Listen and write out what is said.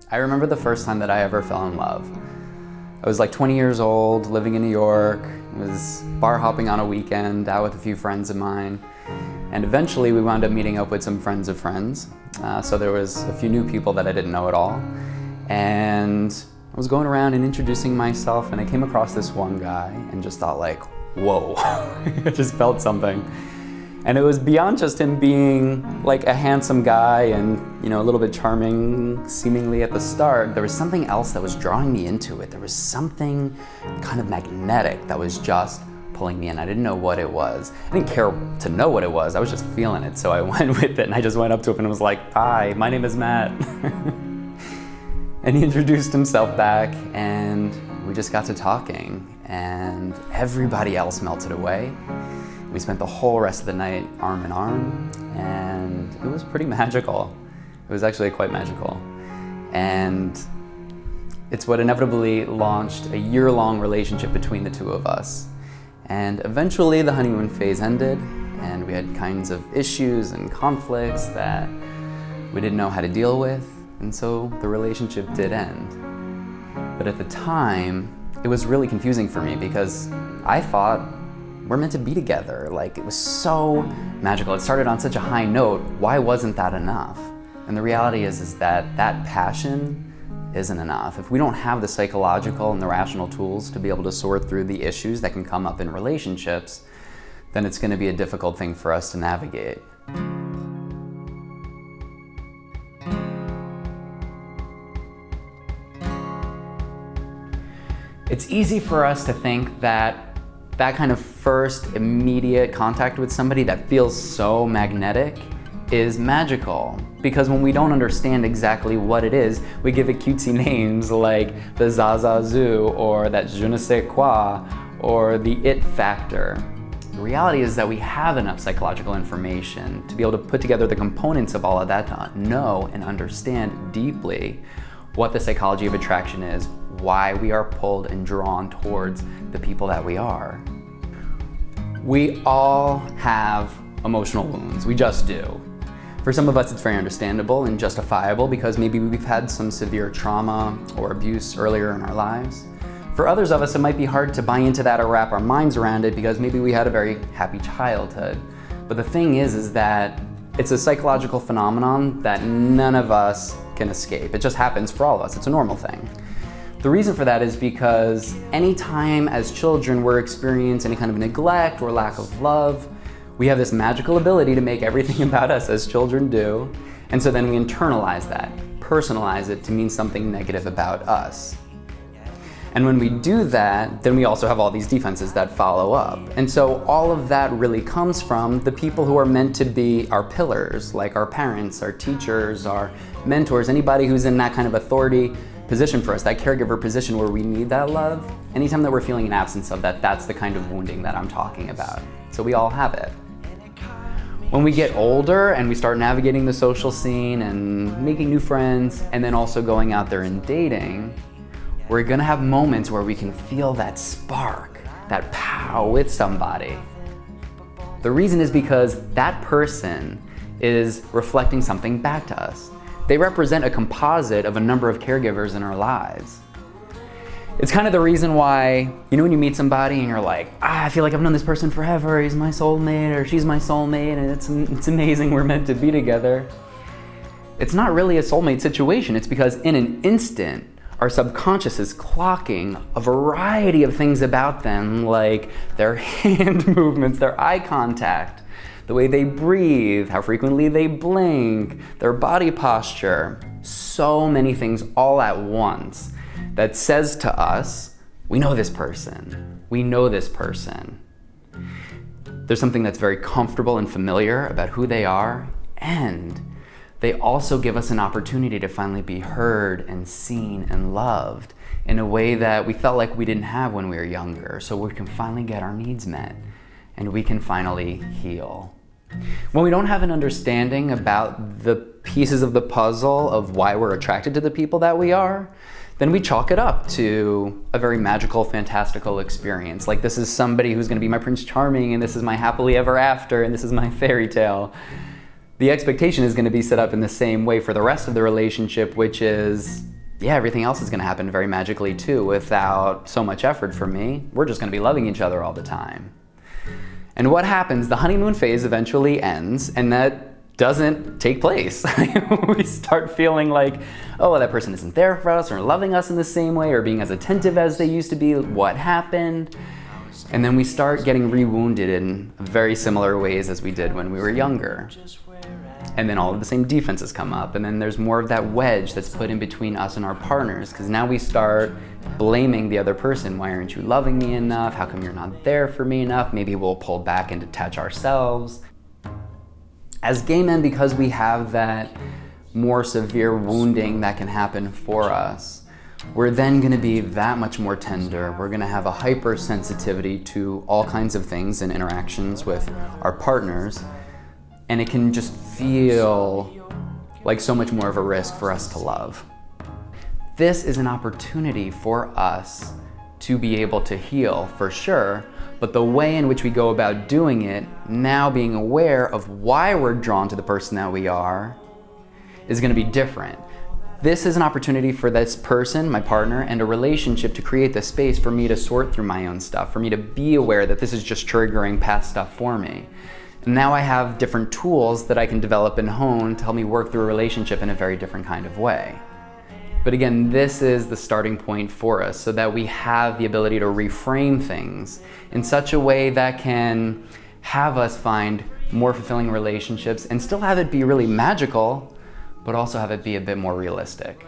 I remember the first time that I ever fell in love. I was like 20 years old, living in New York, was bar hopping on a weekend, out with a few friends of mine, and eventually we wound up meeting up with some friends of friends. So there was a few new people that I didn't know at all. And I was going around and introducing myself, and I came across this one guy and just thought like, whoa, I just felt something. And it was beyond just him being like a handsome guy and, you know, a little bit charming seemingly at the start. There was something else that was drawing me into it. There was something kind of magnetic that was just pulling me in. I didn't know what it was. I didn't care to know what it was. I was just feeling it. So I went with it, and I just went up to him and was like, "Hi, my name is Matt." And he introduced himself back, and we just got to talking, and everybody else melted away. We spent the whole rest of the night arm in arm, and it was pretty magical. It was actually quite magical. And it's what inevitably launched a year-long relationship between the two of us. And eventually the honeymoon phase ended, and we had kinds of issues and conflicts that we didn't know how to deal with, and so the relationship did end. But at the time, it was really confusing for me because I thought we're meant to be together. Like, it was so magical. It started on such a high note. Why wasn't that enough? And the reality is that passion isn't enough. If we don't have the psychological and the rational tools to be able to sort through the issues that can come up in relationships, then it's going to be a difficult thing for us to navigate. It's easy for us to think that kind of first immediate contact with somebody that feels so magnetic is magical. Because when we don't understand exactly what it is, we give it cutesy names like the Zaza Zoo or that je ne sais quoi or the it factor. The reality is that we have enough psychological information to be able to put together the components of all of that to know and understand deeply what the psychology of attraction is, why we are pulled and drawn towards the people that we are. We all have emotional wounds, we just do. For some of us it's very understandable and justifiable because maybe we've had some severe trauma or abuse earlier in our lives. For others of us it might be hard to buy into that or wrap our minds around it because maybe we had a very happy childhood. But the thing is that it's a psychological phenomenon that none of us can escape. It just happens for all of us. It's a normal thing. The reason for that is because anytime as children we're experiencing any kind of neglect or lack of love, we have this magical ability to make everything about us as children do, and so then we internalize that, personalize it to mean something negative about us. And when we do that, then we also have all these defenses that follow up. And so all of that really comes from the people who are meant to be our pillars, like our parents, our teachers, our mentors, anybody who's in that kind of authority position for us, that caregiver position where we need that love. Anytime that we're feeling an absence of that, that's the kind of wounding that I'm talking about. So we all have it. When we get older and we start navigating the social scene and making new friends and then also going out there and dating, we're gonna have moments where we can feel that spark, that pow with somebody. The reason is because that person is reflecting something back to us. They represent a composite of a number of caregivers in our lives. It's kind of the reason why, you know, when you meet somebody and you're like, I feel like I've known this person forever, he's my soulmate or she's my soulmate, and it's amazing, we're meant to be together. It's not really a soulmate situation. It's because in an instant, our subconscious is clocking a variety of things about them, like their hand movements, their eye contact, the way they breathe, how frequently they blink, their body posture. So many things all at once that says to us, we know this person, we know this person. There's something that's very comfortable and familiar about who they are, and they also give us an opportunity to finally be heard and seen and loved in a way that we felt like we didn't have when we were younger, so we can finally get our needs met and we can finally heal. When we don't have an understanding about the pieces of the puzzle of why we're attracted to the people that we are, then we chalk it up to a very magical, fantastical experience. Like, this is somebody who's gonna be my Prince Charming, and this is my happily ever after, and this is my fairy tale. The expectation is gonna be set up in the same way for the rest of the relationship, which is yeah, everything else is gonna happen very magically too without so much effort from me. We're just gonna be loving each other all the time. And what happens? The honeymoon phase eventually ends, and that doesn't take place. We start feeling like, oh, that person isn't there for us, or loving us in the same way, or being as attentive as they used to be. What happened? And then we start getting re-wounded in very similar ways as we did when we were younger. And then all of the same defenses come up, and then there's more of that wedge that's put in between us and our partners, because now we start blaming the other person. Why aren't you loving me enough? How come you're not there for me enough? Maybe we'll pull back and detach ourselves. As gay men, because we have that more severe wounding that can happen for us, we're then going to be that much more tender. We're going to have a hypersensitivity to all kinds of things and interactions with our partners, and it can just feel like so much more of a risk for us to love. This is an opportunity for us to be able to heal, for sure, but the way in which we go about doing it, now being aware of why we're drawn to the person that we are, is going to be different. This is an opportunity for this person, my partner, and a relationship to create the space for me to sort through my own stuff, for me to be aware that this is just triggering past stuff for me. And now I have different tools that I can develop and hone to help me work through a relationship in a very different kind of way. But again, this is the starting point for us, so that we have the ability to reframe things in such a way that can have us find more fulfilling relationships and still have it be really magical, but also have it be a bit more realistic.